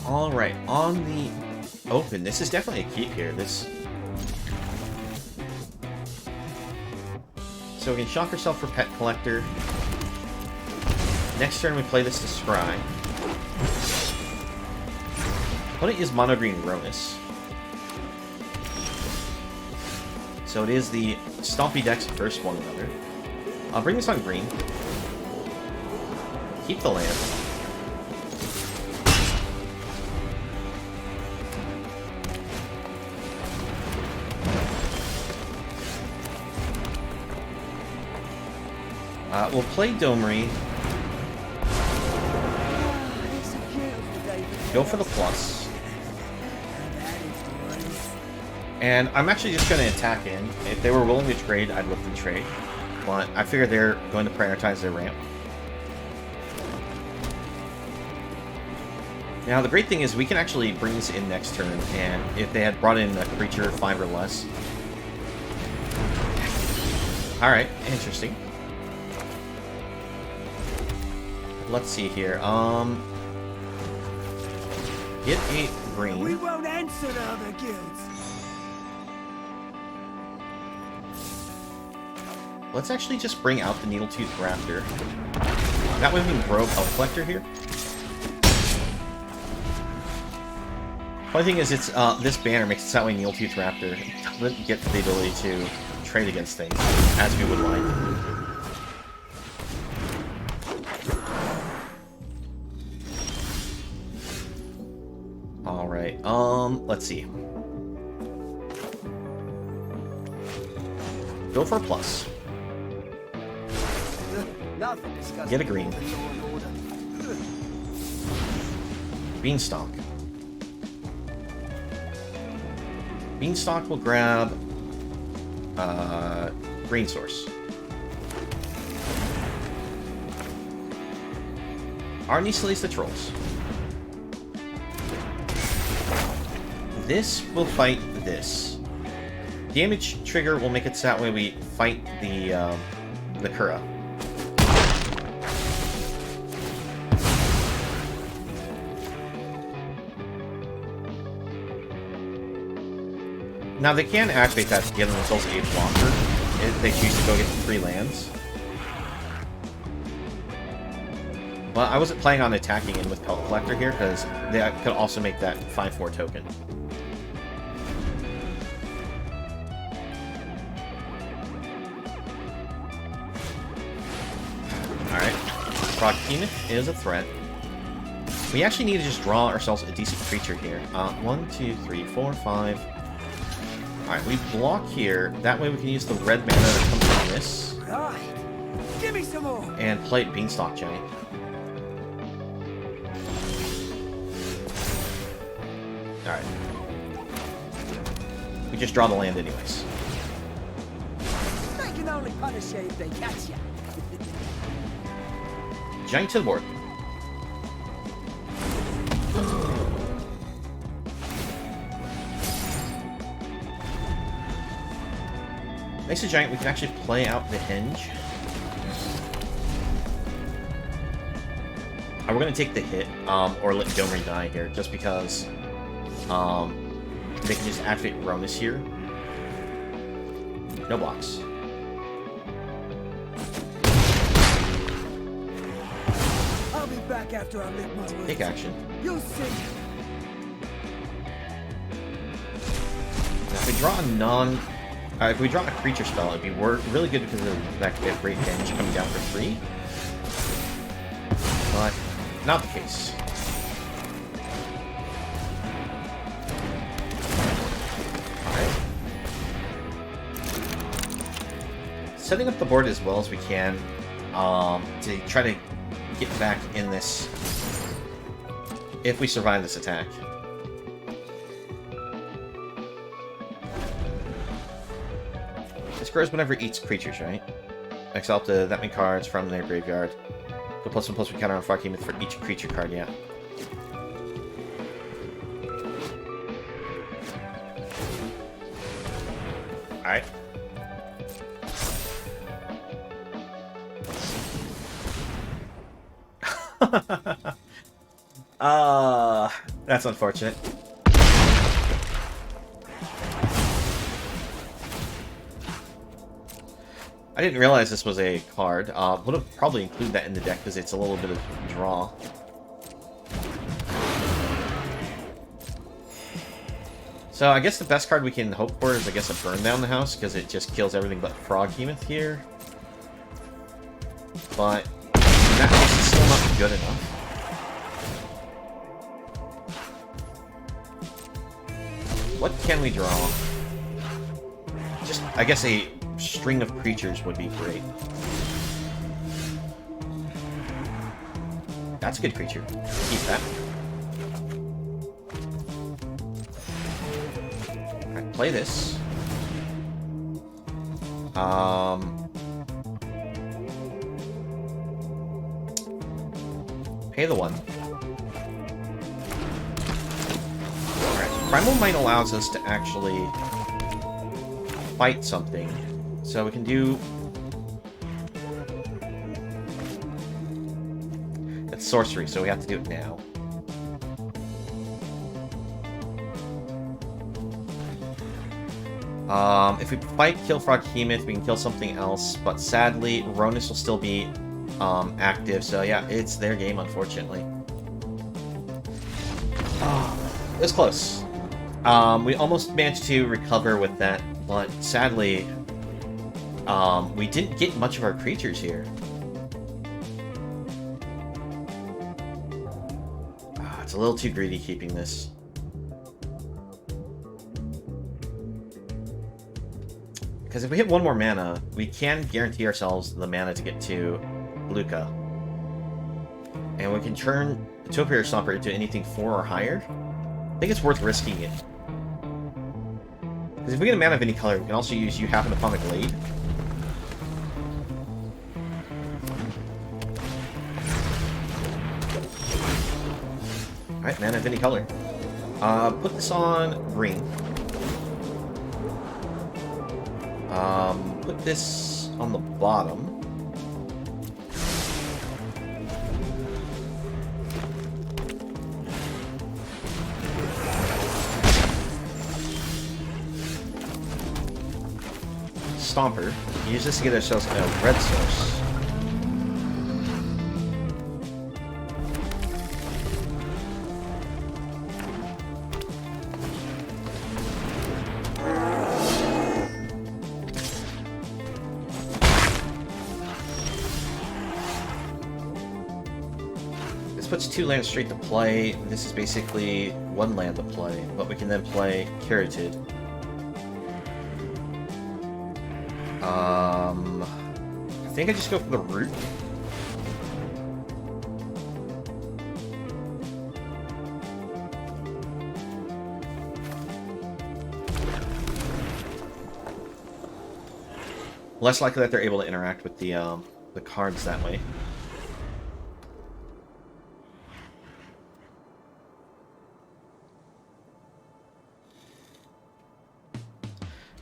Alright, on the open, this is definitely a keep here. So we can shock ourselves for Pet Collector. Next turn we play this to Scry. Opponent is Mono Green Ronus. So it is the Stompy decks versus one another. I'll bring this on green. Keep the land. We'll play Domri. Go for the plus. And I'm actually just going to attack in. If they were willing to trade, I'd let them trade. But I figure they're going to prioritize their ramp. Now, the great thing is we can actually bring this in next turn, and if they had brought in a creature 5 or less... Alright, interesting. Let's see here. Get a green. We won't answer the other guilds. Let's actually just bring out the Needletooth Raptor. That way we can grow Pellet Collector here. Funny thing is, it's this banner makes it so that way Needletooth Raptor doesn't get the ability to trade against things as we would like. Alright, let's see. Go for a plus. Get a green. Beanstalk. Beanstalk will grab green source. Arnie slays the trolls. This will fight this. Damage trigger will make it so that way we fight the Kura. Now they can activate that to give themselves a blocker if they choose to go get 3 lands. But I wasn't planning on attacking in with Pellet Collector here because they could also make that 5/4 token. Behemoth is a threat. We actually need to just draw ourselves a decent creature here. 1, 2, 3, 4, 5. Alright, we block here. That way we can use the red mana that comes from this. Right. Give me some more. And play Beanstalk Giant. Alright. We just draw the land anyways. They can only punish you if they catch you. Giant to the board. Next to Giant, we can actually play out the Hinge. We're going to take the hit, or let Domri die here, just because they can just activate Ronus here. No blocks. I'll be back after I lick my wounds. Take action. You'll see. Now, if we draw a if we draw a creature spell, it'd be really good because of that great damage coming down for 3. But not the case. Alright. Setting up the board as well as we can to try to get back in this if we survive this attack. This grows whenever it eats creatures, right? Exile up to that many cards from their graveyard. Go +1/+1 counter on Far Behemoth for each creature card, yeah. Alright. That's unfortunate. I didn't realize this was a card. Would have probably included that in the deck because it's a little bit of draw. So I guess the best card we can hope for is, I guess, a Burn Down the House because it just kills everything but Froghemoth here. But that house is still not good enough. What can we draw? Just, I guess, a string of creatures would be great. That's a good creature. Keep that. Alright, play this. Pay the one. Alright, Primal Might allows us to actually fight something. So we can do... It's sorcery, so we have to do it now. If we fight kill Froghemoth, we can kill something else, but sadly, Ronus will still be active, so yeah, it's their game, unfortunately. It was close. We almost managed to recover with that, but sadly, we didn't get much of our creatures here. It's a little too greedy keeping this. Because if we hit one more mana, we can guarantee ourselves the mana to get to Luca. And we can turn Topiary Stomper into anything 4 or higher. I think it's worth risking it. Because if we get a mana of any color, we can also use You Happen Upon a Glade. Alright, mana of any color. Put this on green. Put this on the bottom. Stomper. Use this to get ourselves a red source. Puts 2 lands straight to play. This is basically 1 land to play, but we can then play Curated. I think I just go for the root. Less likely that they're able to interact with the cards that way.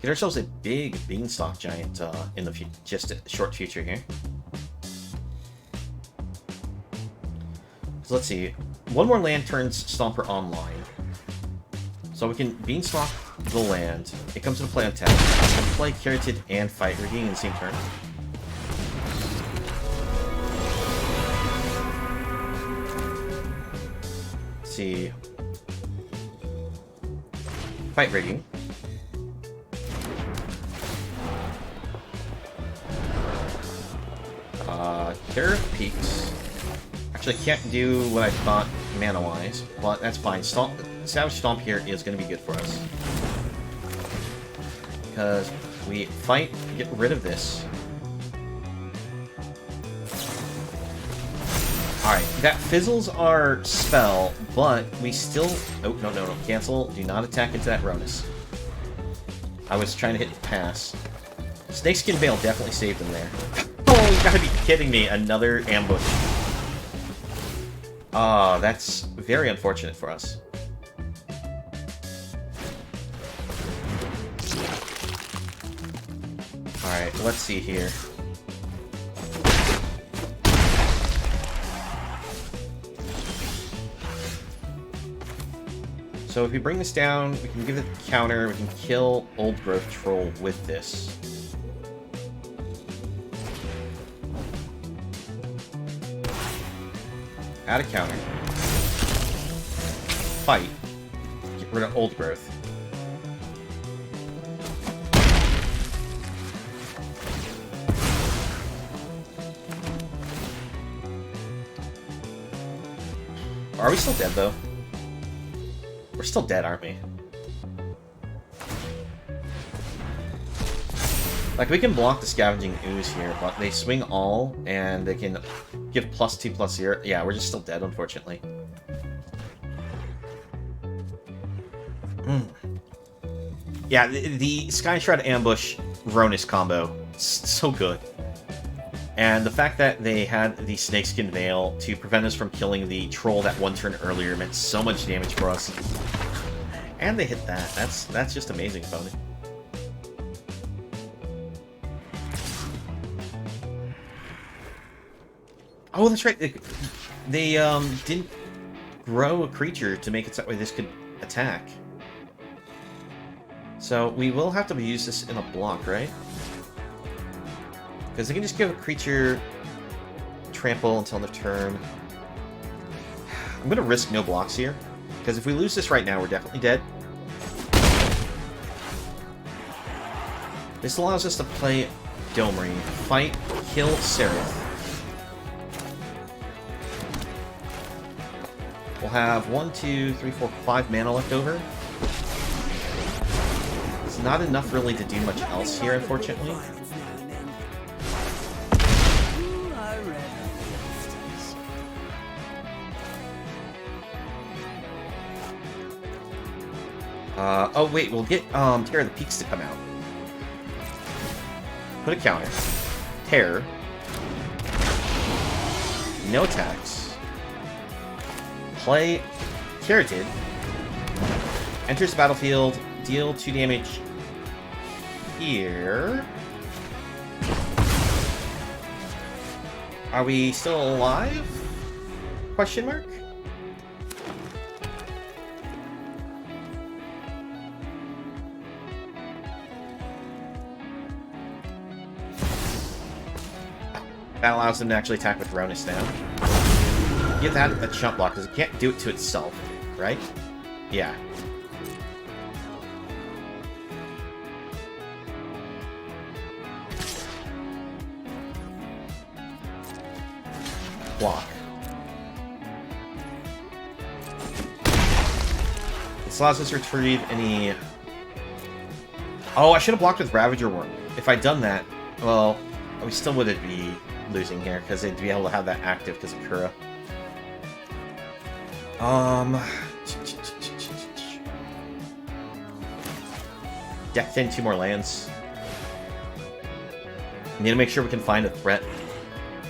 Get ourselves a big beanstalk giant in the just a short future here. So let's see. 1 more land turns Stomper online. So we can beanstalk the land. It comes into play on tap. We can play Curated and Fight Rigging in the same turn. Let's see. Fight Rigging. Terror of Peaks. Actually, can't do what I thought mana-wise, but that's fine. Savage Stomp here is going to be good for us. Because we fight, get rid of this. Alright, that fizzles our spell, but we still... Oh, no. Cancel. Do not attack into that Ronus. I was trying to hit pass. Snakeskin Veil definitely saved him there. Oh, you gotta be kidding me. Another ambush. That's very unfortunate for us. Alright, let's see here. So if we bring this down, we can give it the counter, we can kill Old Growth Troll with this. Add a counter. Fight. Get rid of Old Growth. Are we still dead, though? We're still dead, aren't we? Like, we can block the Scavenging Ooze here, but they swing all, and they can give +2/+0. Yeah, we're just still dead, unfortunately. Yeah, the Sky Shroud Ambush Ronus combo, so good. And the fact that they had the Snakeskin Veil to prevent us from killing the troll that one turn earlier meant so much damage for us. And they hit that. That's just amazing, Pony. Oh, that's right. They didn't grow a creature to make it so that way this could attack. So we will have to use this in a block, right? Because they can just give a creature trample until their turn. I'm going to risk no blocks here. Because if we lose this right now, we're definitely dead. This allows us to play Domri, fight, kill Seraph. We'll have 1, 2, 3, 4, 5 mana left over. It's not enough really to do much else here, unfortunately. Oh wait, we'll get Terror of the Peaks to come out. Put a counter. Terror. No attacks. Play Carotid. Enters the battlefield. Deal 2 damage here. Are we still alive? Question mark? That allows them to actually attack with Ronus now. Give that a chump block, because it can't do it to itself, right? Yeah. Block. This allows us to retrieve any... Oh, I should have blocked with Ravager Worm. If I'd done that, well, we still wouldn't be losing here, because they'd be able to have that active because of Kura. Deck thin 2 more lands. Need to make sure we can find a threat.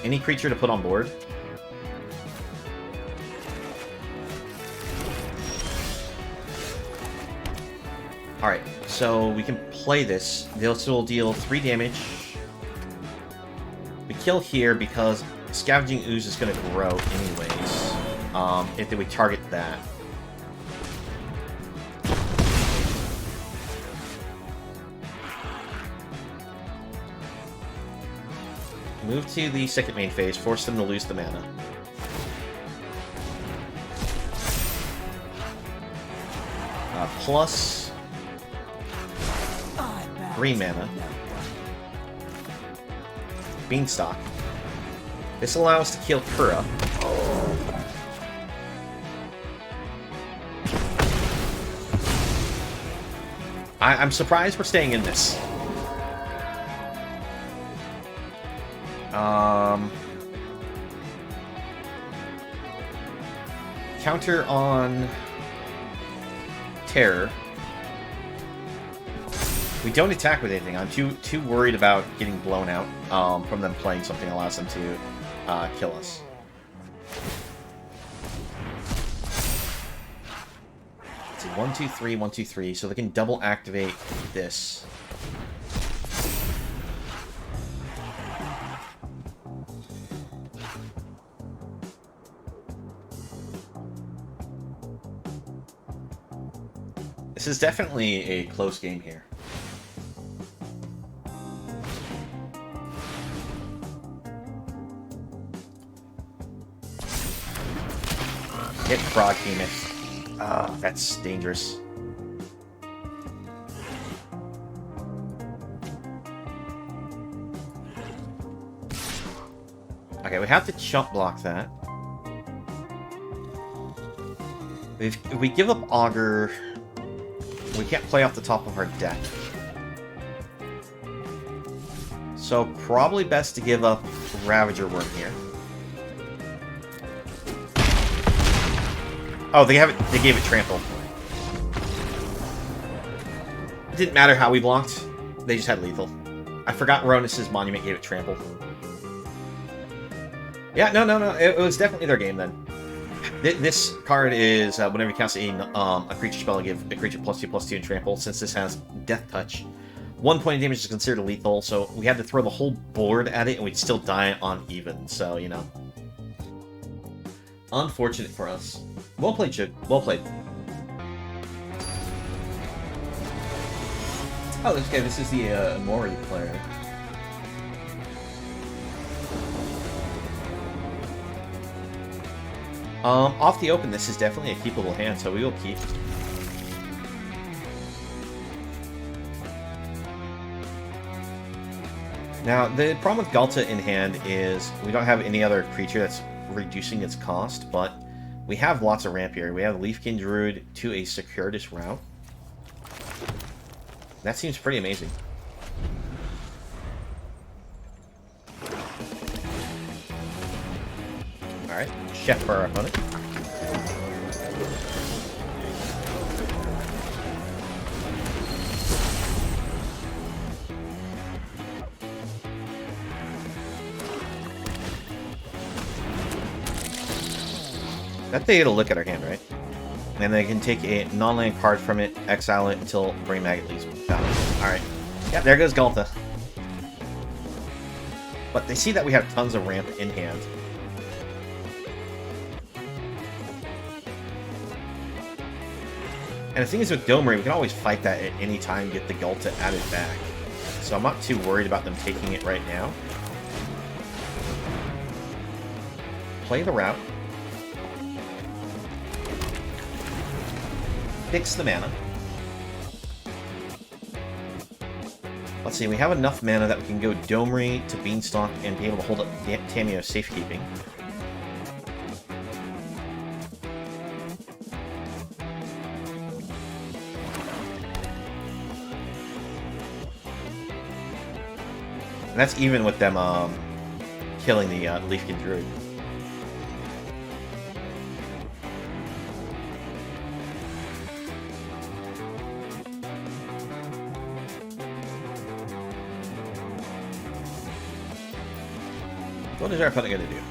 Any creature to put on board. Alright, so we can play this. This will deal 3 damage. We kill here because Scavenging Ooze is going to grow anyways. If we target that. Move to the second main phase, force them to lose the mana. Plus 3 mana. Beanstalk. This allows us to kill Kura. I'm surprised we're staying in this. Counter on Terror. We don't attack with anything. I'm too worried about getting blown out from them playing something that allows them to kill us. Let's see, 1, 2, 3, 1, 2, 3. So they can double activate this. This is definitely a close game here. Hit frog penis. Ah, that's dangerous. Okay, we have to chump block that. If we give up Augur, we can't play off the top of our deck. So probably best to give up Ravager Worm here. Oh, they gave it Trample. It didn't matter how we blocked, they just had lethal. I forgot Ronus's Monument gave it Trample. Yeah, no. It was definitely their game then. This card is whenever you cast a creature spell, give a creature +2/+2 and trample. Since this has Death Touch, 1 point of damage is considered lethal, so we had to throw the whole board at it and we'd still die on even, so, you know. Unfortunate for us. Well played, Chug. Well played. Oh, okay, this is the Mori player. Off the open, this is definitely a keepable hand, so we will keep. Now, the problem with Galta in hand is we don't have any other creature that's reducing its cost, but we have lots of ramp here. We have Leafkin Druid to a Circuitous Route. That seems pretty amazing. Alright, Chef for our opponent. That they get a look at our hand, right? And they can take a non-land card from it, exile it until Brain Maggot leaves. Alright. Yeah, there goes Galta. But they see that we have tons of ramp in hand. And the thing is with Domri, we can always fight that at any time, get the Galta added back. So I'm not too worried about them taking it right now. Play the route. Fix the mana. Let's see, we have enough mana that we can go Domri to Beanstalk and be able to hold up Tamio safekeeping. And that's even with them killing the Leafkin Druid. What is our opponent going to do?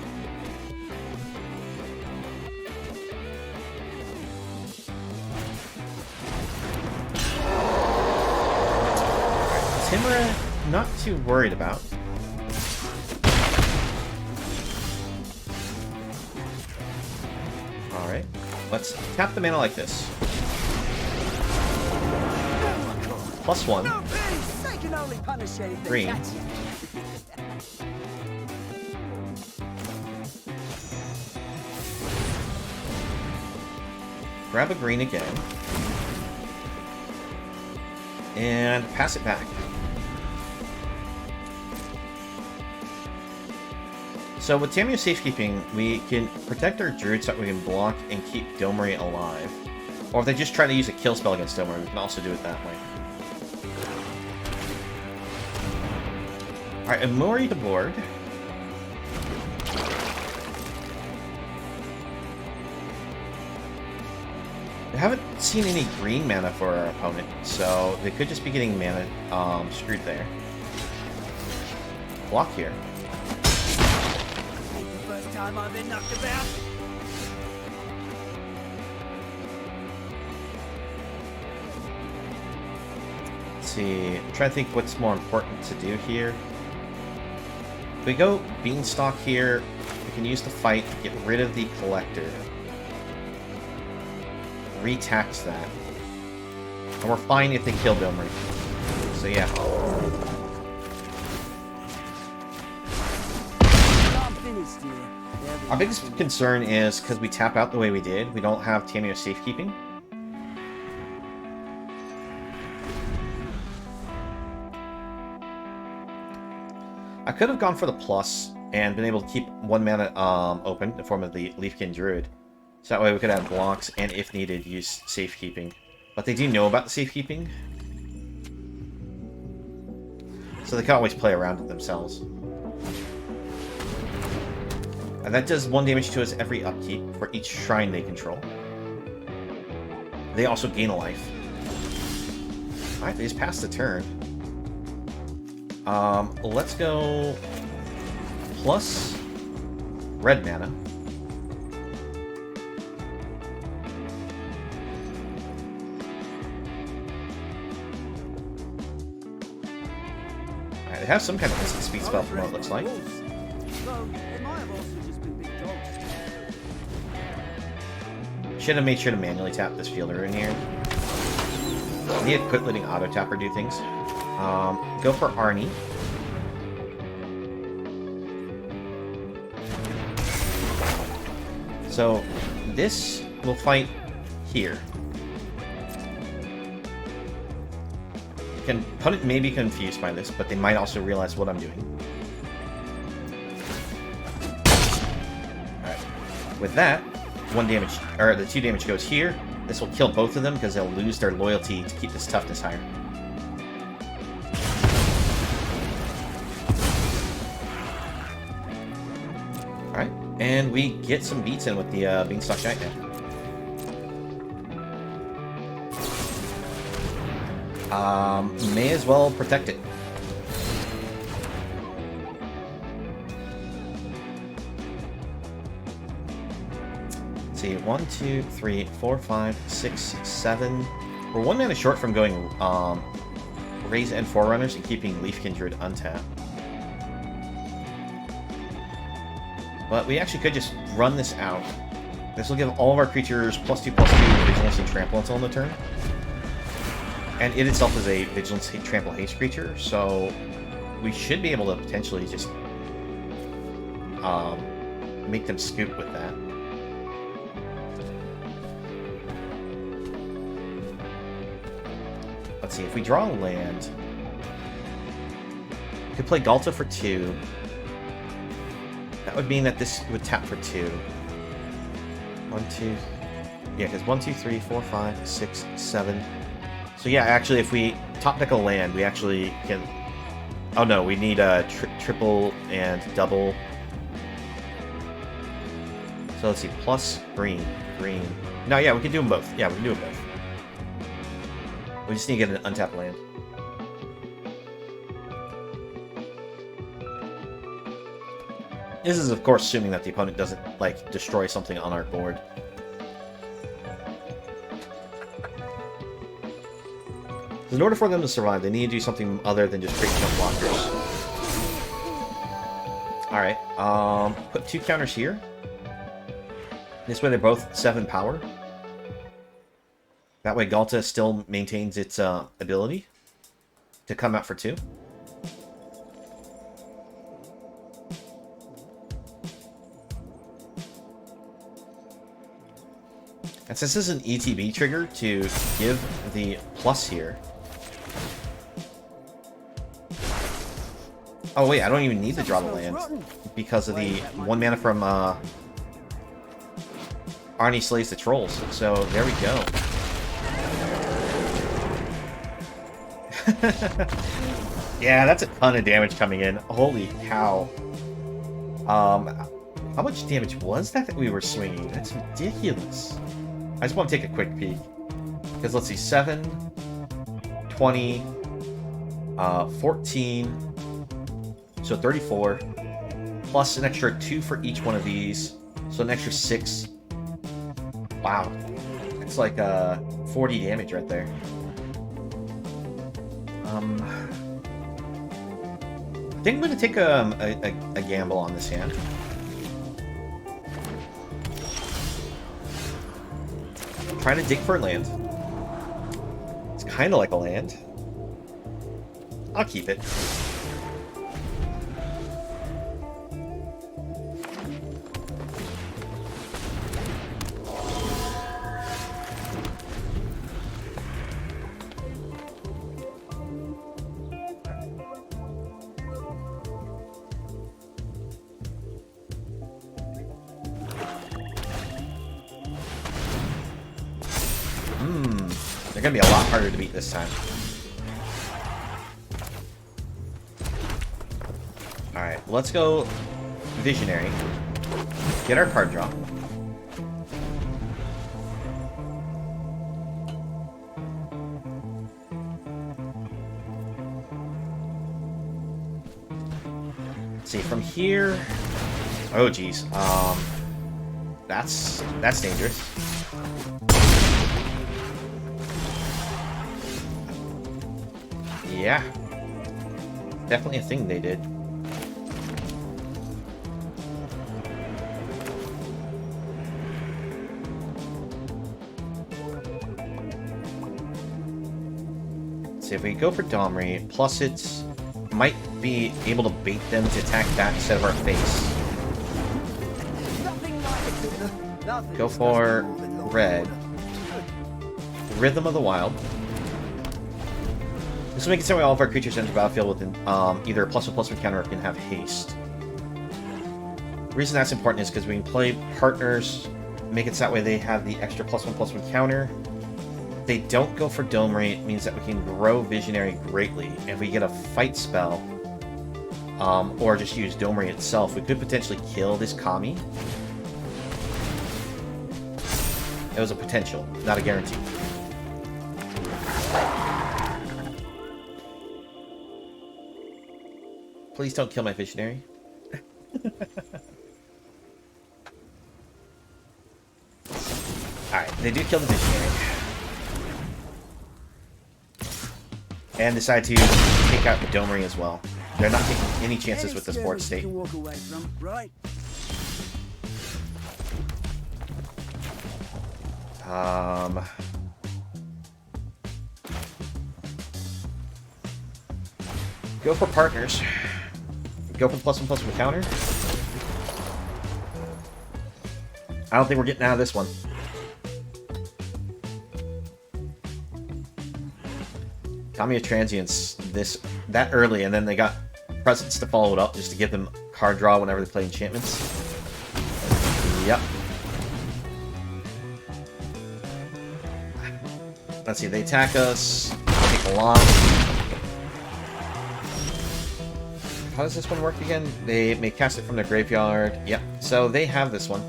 Timura, not too worried about. Alright, let's tap the mana like this. +1. Green. Grab a green again. And pass it back. So with Tamio Safekeeping, we can protect our Druid so that we can block and keep Domri alive. Or if they just try to use a kill spell against Domri, we can also do it that way. Alright, Amori to board. I haven't seen any green mana for our opponent, so they could just be getting mana screwed there. Block here. First time I've been knocked about. Let's see. I'm trying to think what's more important to do here. If we go Beanstalk here, we can use the fight to get rid of the Collector. Retax that. And we're fine if they kill Domri. So yeah. I'm finished here. Our biggest concern is, because we tap out the way we did, we don't have Tamio safekeeping. I could have gone for the plus and been able to keep 1 mana open in the form of the Leafkin Druid. So that way we could have blocks and, if needed, use safekeeping. But they do know about the safekeeping. So they can always play around it themselves. And that does 1 damage to us every upkeep for each shrine they control. They also gain a life. Alright, they just passed the turn. Let's go plus red mana. Alright, they have some kind of instant speed spell from what it looks like. Should have made sure to manually tap this fielder in here. I need to quit letting auto tapper do things. Go for Arnie. So this will fight here. Opponent may be confused by this, but they might also realize what I'm doing. Alright. With that, 1 damage, or the 2 damage goes here. This will kill both of them because they'll lose their loyalty to keep this toughness higher. Alright, and we get some beats in with the Beanstalk Giant now. May as well protect it. Let's see, 1, 2, 3, 4, 5, 6, 7. We're 1 mana short from going Raise and Forerunners and keeping Leaf Kindred untapped. But we actually could just run this out. This will give all of our creatures +2/+2 Vigilance and Trample until end of turn. And it itself is a Vigilance, Trample, Haste creature, so we should be able to potentially just make them scoop with that. Let's see, if we draw a land, we could play Galta for 2. That would mean that this would tap for 2. 1, 2... Yeah, because 1, 2, 3, 4, 5, 6, 7... So yeah, actually, if we top deck a land, we actually can... Oh no, we need a triple and double. So let's see, plus green. No, yeah, we can do them both. Yeah, we can do them both. We just need to get an untapped land. This is, of course, assuming that the opponent doesn't, like, destroy something on our board. In order for them to survive, they need to do something other than just create jump blockers. Alright, put 2 counters here. This way they're both 7 power. That way Galta still maintains its ability to come out for 2. And since this is an ETB trigger to give the plus here... Oh wait, I don't even need to draw the land because of the 1 mana from Arnie Slays the Trolls. So there we go. Yeah, that's a ton of damage coming in. Holy cow. How much damage was that we were swinging? That's ridiculous. I just want to take a quick peek. Because let's see, 7, 20, 14... So 34, plus an extra 2 for each one of these, so an extra 6. Wow, it's like 40 damage right there. I think I'm going to take a gamble on this hand. Trying to dig for land. It's kind of like a land. I'll keep it. They're gonna be a lot harder to beat this time. Alright, let's go Visionary. Get our card draw. Let's see, from here... Oh, geez. That's dangerous. Yeah. Definitely a thing they did. See, if we go for Domri, plus it's might be able to bait them to attack back instead of our face. Go for red. Rhythm of the Wild. This will make it so all of our creatures enter the battlefield with either a +1/+1 counter or can have haste. The reason that's important is because we can play partners, make it so that way they have the extra +1/+1 counter. If they don't go for Domri, it means that we can grow Visionary greatly. If we get a fight spell, or just use Domri itself, we could potentially kill this Kami. It was a potential, not a guarantee. Please don't kill my Visionary. Alright, they do kill the Visionary. And decide to take out the Domri as well. They're not taking any chances with this board state. Go for partners. Go for +1/+1 counter. I don't think we're getting out of this one. Kami of Transients that early, and then they got presents to follow it up just to give them card draw whenever they play enchantments. Yep. Let's see, they attack us, take a lot. How does this one work again? They may cast it from their graveyard. Yep, so they have this one.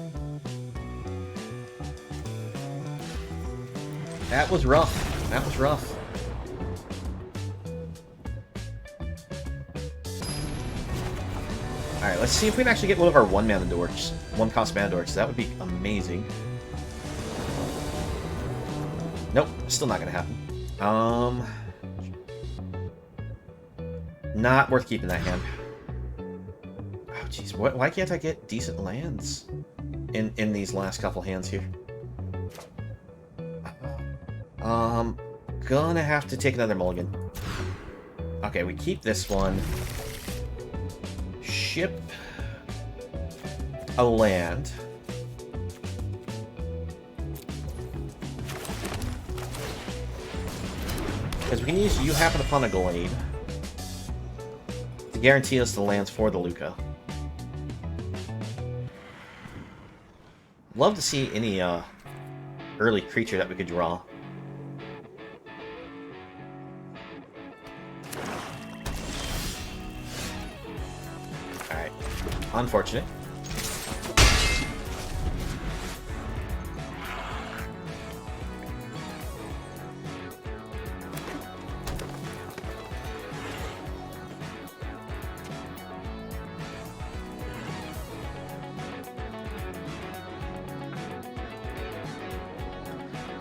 That was rough. That was rough. Alright, let's see if we can actually get one of our one-mana dorks. One-cost mana dorks. That would be amazing. Nope, still not gonna happen. Not worth keeping that hand. Oh, jeez. Why can't I get decent lands in these last couple hands here? Gonna have to take another mulligan. Okay, we keep this one. Ship a land. Because we can use You Happen Upon a Glade to guarantee us the lands for the Luca. Love to see any early creature that we could draw. Alright. Unfortunate.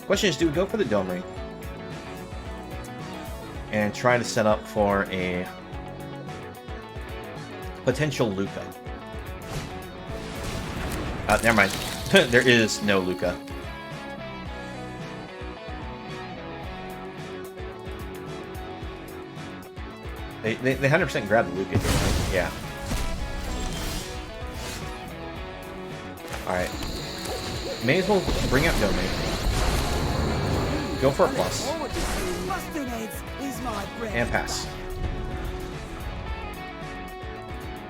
Question is, do we go for the Domri and try to set up for a potential Luca? Never mind. There is no Luca. They 100% grabbed Luca here, right? Yeah. Alright. May as well bring out Domri. Go for a plus. And pass.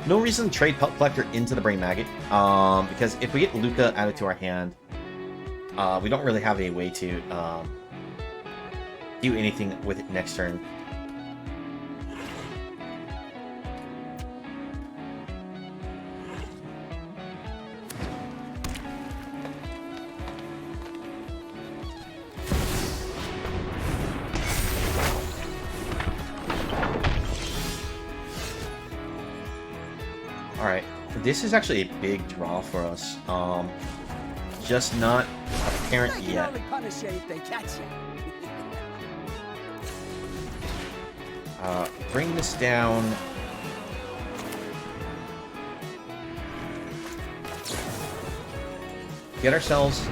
No reason to trade Pelt Collector into the Brain Maggot, because if we get Luca added to our hand, we don't really have a way to do anything with it next turn. Alright, this is actually a big draw for us. Just not apparent yet. Bring this down. Get ourselves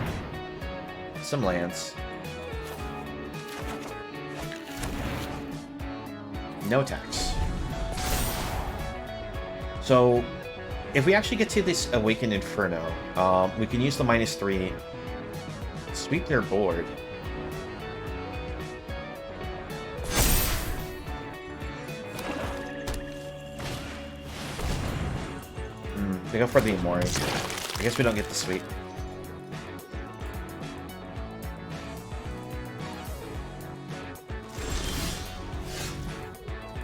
some lands. No attacks. So, if we actually get to this Awakened Inferno, we can use the -3, sweep their board. They go for the Amori. I guess we don't get the sweep.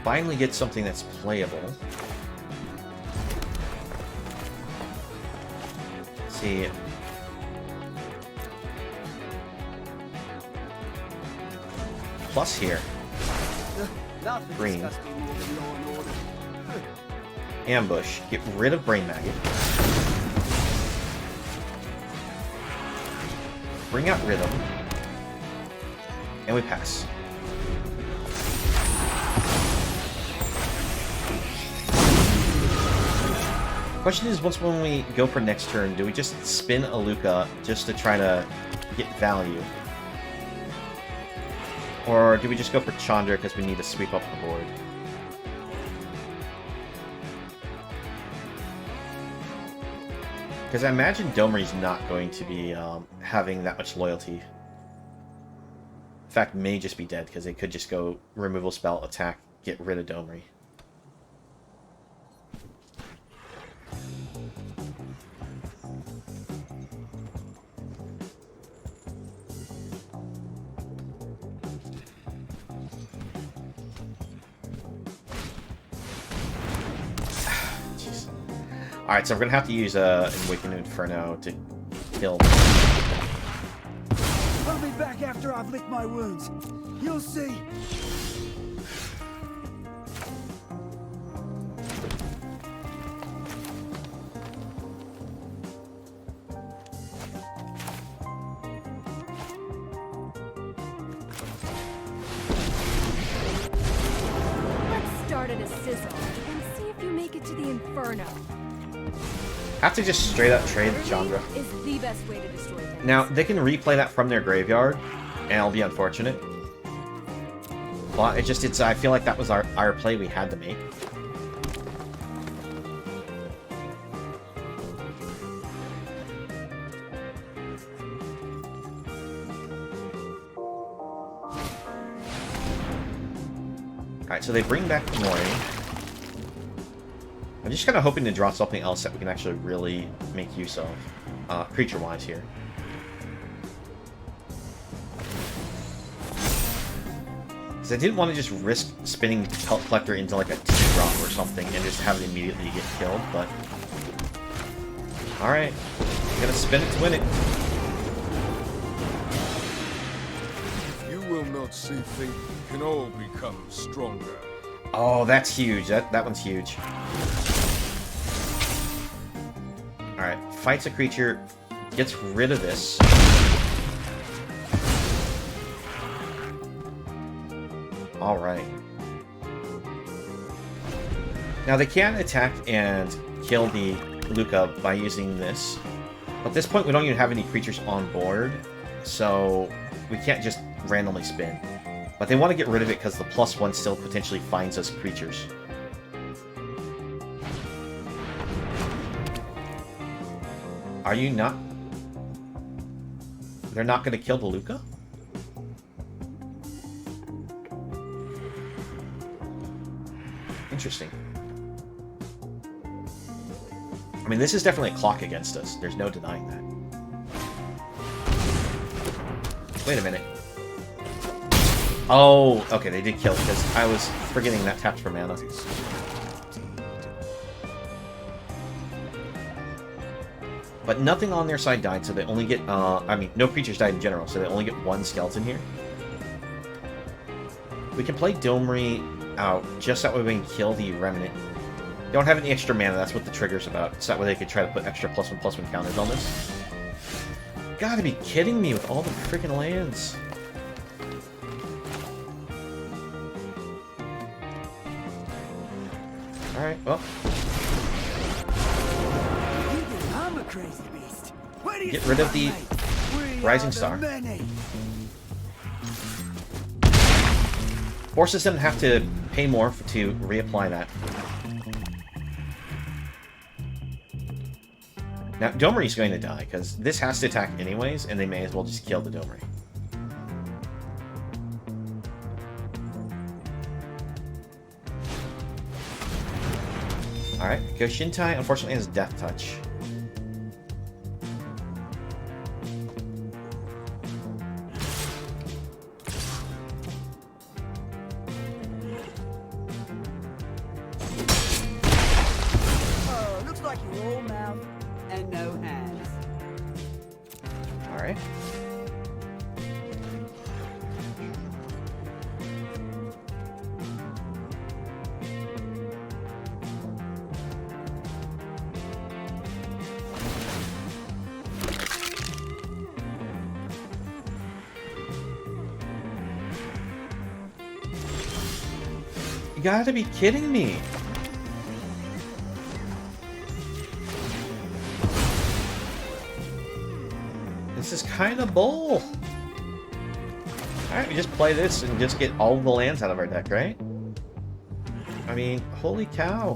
Finally get something that's playable. See. Plus here. Green. Ambush. Get rid of Brain Maggot. Bring out Rhythm. And we pass. Question is, when we go for next turn, do we just spin a Luca just to try to get value? Or do we just go for Chandra because we need to sweep up the board? Because I imagine Domri's not going to be having that much loyalty. In fact, may just be dead because they could just go removal spell, attack, get rid of Domri. Alright, so we're gonna have to use an Awakened Inferno to kill. I'll be back after I've licked my wounds. You'll see. Let's start at a sizzle and see if you make it to the Inferno. Have to just straight up trade Chandra. Is the best way to destroy things. Now, they can replay that from their graveyard, and it'll be unfortunate. But I feel like that was our play we had to make. Alright, so they bring back the Mori. I'm just kind of hoping to draw something else that we can actually really make use of, creature-wise here. Because I didn't want to just risk spinning Pelt Collector into like a 2-drop or something and just have it immediately get killed, but... Alright, I'm gonna spin it to win it. You will not see things can all become stronger. Oh, that's huge. That one's huge. Alright, fights a creature, gets rid of this. Alright. Now they can attack and kill the Luca by using this. At this point we don't even have any creatures on board, so we can't just randomly spin. But they want to get rid of it because the +1 still potentially finds us creatures. Are you not? They're not going to kill the Luca? Interesting. I mean, this is definitely a clock against us. There's no denying that. Wait a minute. Oh, okay, they did kill it because I was forgetting that tapped for mana. But nothing on their side died, so they only get, I mean, no creatures died in general, so they only get one skeleton here. We can play Domri out, just that way we can kill the Remnant. They don't have any extra mana, that's what the trigger's about. So that way they could try to put extra +1/+1 counters on this. Gotta be kidding me with all the freaking lands. Alright, well. I'm a crazy beast. Where do you Get rid of the Rising Star. Forces them to have to pay more to reapply that. Now, Domri's going to die, because this has to attack anyways, and they may as well just kill the Domri. Alright, Goshintai unfortunately has Death Touch. Oh, looks like you're all mouth and no hands. Alright. You gotta be kidding me. This is kind of bull. Alright, we just play this and just get all the lands out of our deck, right? I mean, holy cow.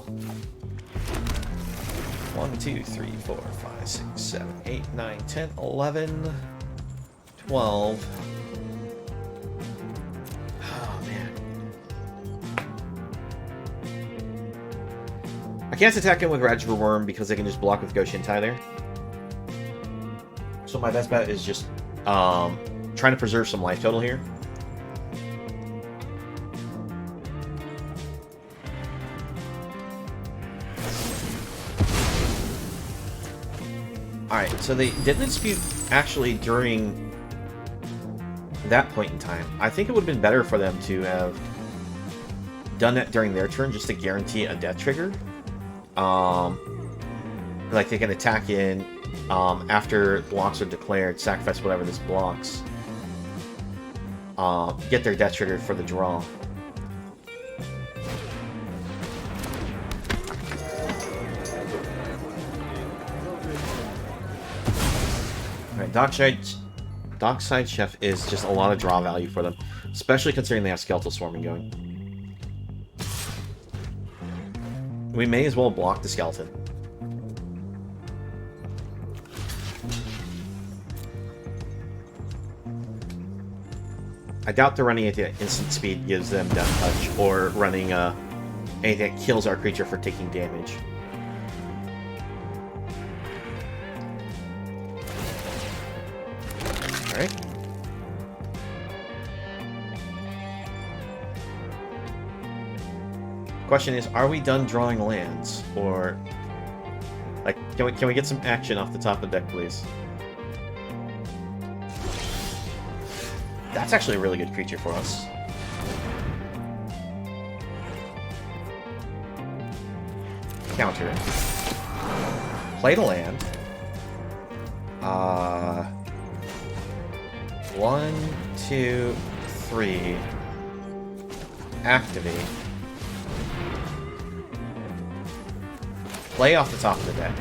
1, 2, 3, 4, 5, 6, 7, 8, 9, 10, 11, 12. Oh, man. I can't attack him with Ravager Worm because they can just block with Goshintai there. So my best bet is just trying to preserve some life total here. Alright, so they didn't dispute actually during that point in time. I think it would have been better for them to have done that during their turn just to guarantee a death trigger. Like they can attack in after blocks are declared, sacrifice whatever this blocks. Get their death trigger for the draw. Alright, Dockside Chef is just a lot of draw value for them, especially considering they have Skeletal Swarming going. We may as well block the Skeleton. I doubt they're running anything that instant speed gives them Death Touch, or running anything that kills our creature for taking damage. Alright. Question is, are we done drawing lands? Or, like, can we get some action off the top of the deck, please? That's actually a really good creature for us. Counter. Play to land. 1, 2, 3. Activate. Play off the top of the deck.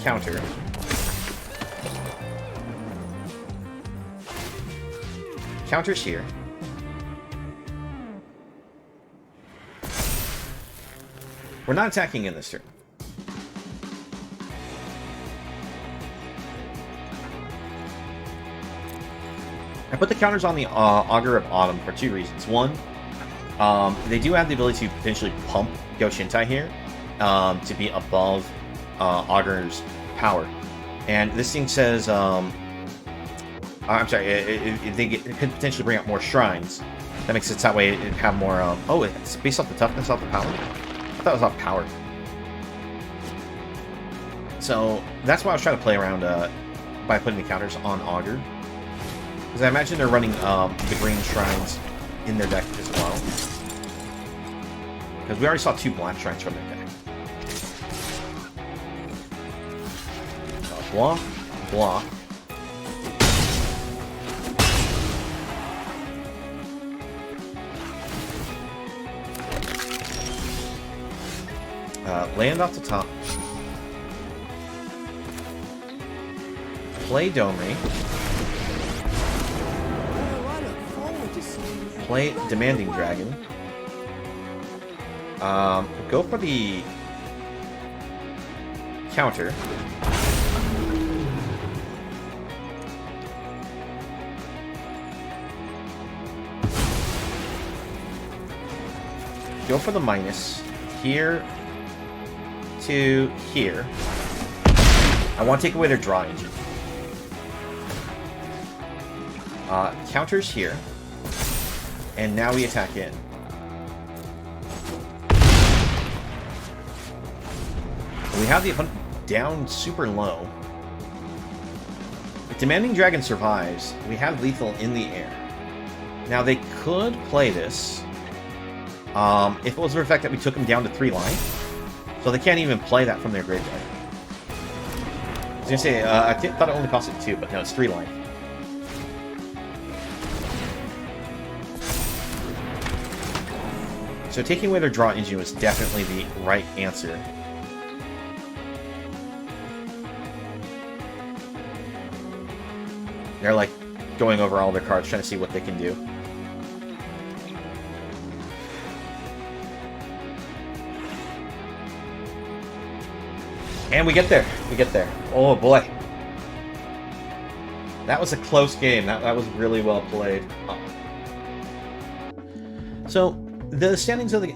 counter. Counters here. We're not attacking in this turn. I put the counters on the Augur of Autumn for two reasons. One, they do have the ability to potentially pump Go Shintai here to be above Augur's power. And this thing says, I'm sorry, it could potentially bring up more shrines. That makes it that way it'd have more, oh, it's based off the toughness of the power? I thought it was off power. So that's why I was trying to play around by putting the counters on Augur. Because I imagine they're running the green shrines in their deck as well. Because we already saw 2 black shrines from their deck. Block, block. Land off the top. Play Domri. Play Demanding Dragon. Go for the counter. Go for the minus. Here to here. I want to take away their draw engine. Counters here. And now we attack in. We have the opponent down super low. If Demanding Dragon survives, we have lethal in the air. Now they could play this if it was for the fact that we took him down to 3 life. So they can't even play that from their graveyard. I was gonna say, I thought it only costed 2, but no, it's 3 life. So taking away their draw engine was definitely the right answer. They're like going over all their cards, trying to see what they can do. And we get there. We get there. Oh boy. That was a close game. That was really well played. So the standings of the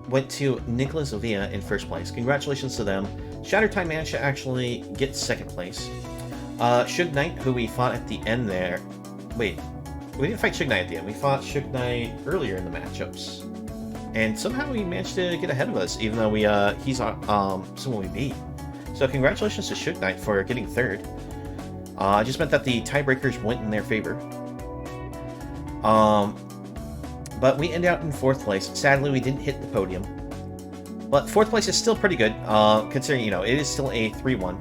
went to Nicholas Villa in first place. Congratulations to them. Shattered Time Mancha actually gets second place. Suge Knight, who we fought at the end there. Wait, we didn't fight Suge Knight at the end. We fought Suge Knight earlier in the matchups. And somehow he managed to get ahead of us, even though he's someone we beat. So congratulations to Suge Knight for getting third. It just meant that the tiebreakers went in their favor. But we end out in fourth place. Sadly, we didn't hit the podium. But fourth place is still pretty good, considering, you know, it is still a 3-1.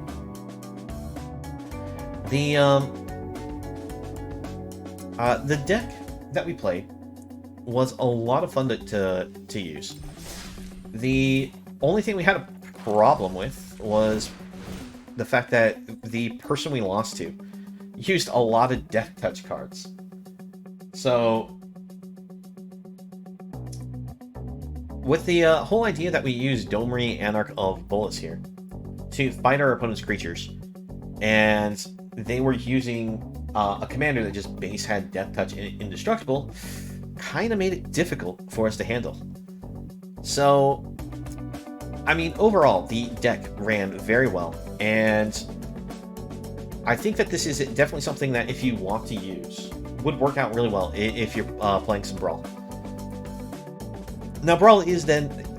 The deck that we played was a lot of fun to use. The only thing we had a problem with was the fact that the person we lost to used a lot of Death Touch cards. So, with the whole idea that we use Domri, Anarch of Bolas here to fight our opponent's creatures, and they were using a commander that just base had Death Touch and Indestructible, kind of made it difficult for us to handle. So, I mean, overall, the deck ran very well, and I think that this is definitely something that if you want to use, would work out really well if you're playing some Brawl. Now, Brawl is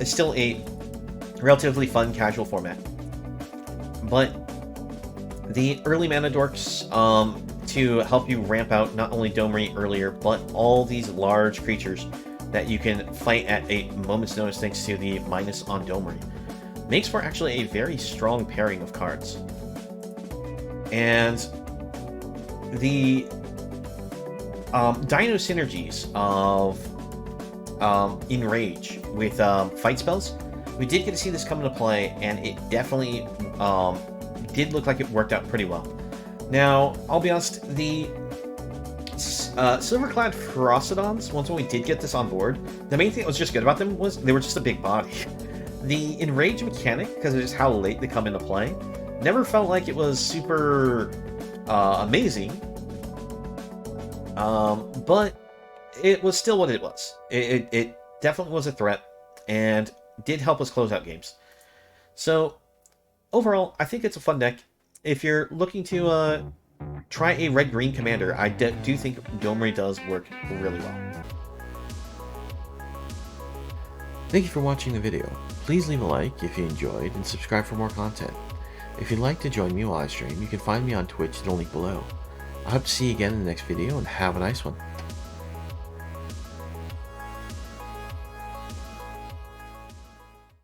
still a relatively fun, casual format, but the early mana dorks, to help you ramp out not only Domri earlier, but all these large creatures that you can fight at a moment's notice thanks to the minus on Domri, makes for actually a very strong pairing of cards. And the Dino synergies of Enrage with fight spells we did get to see this come into play, and it definitely did look like it worked out pretty well. Now, I'll be honest, the Silverclad Ferocidons, once when we did get this on board, the main thing that was just good about them was they were just a big body. The enrage mechanic, because of just how late they come into play, never felt like it was super amazing, but it was still what it was. It definitely was a threat, and did help us close out games. So, overall, I think it's a fun deck. If you're looking to try a red-green commander, I do think Domri does work really well. Thank you for watching the video. Please leave a like if you enjoyed and subscribe for more content. If you'd like to join me while I stream, you can find me on Twitch, the link below. I hope to see you again in the next video, and have a nice one.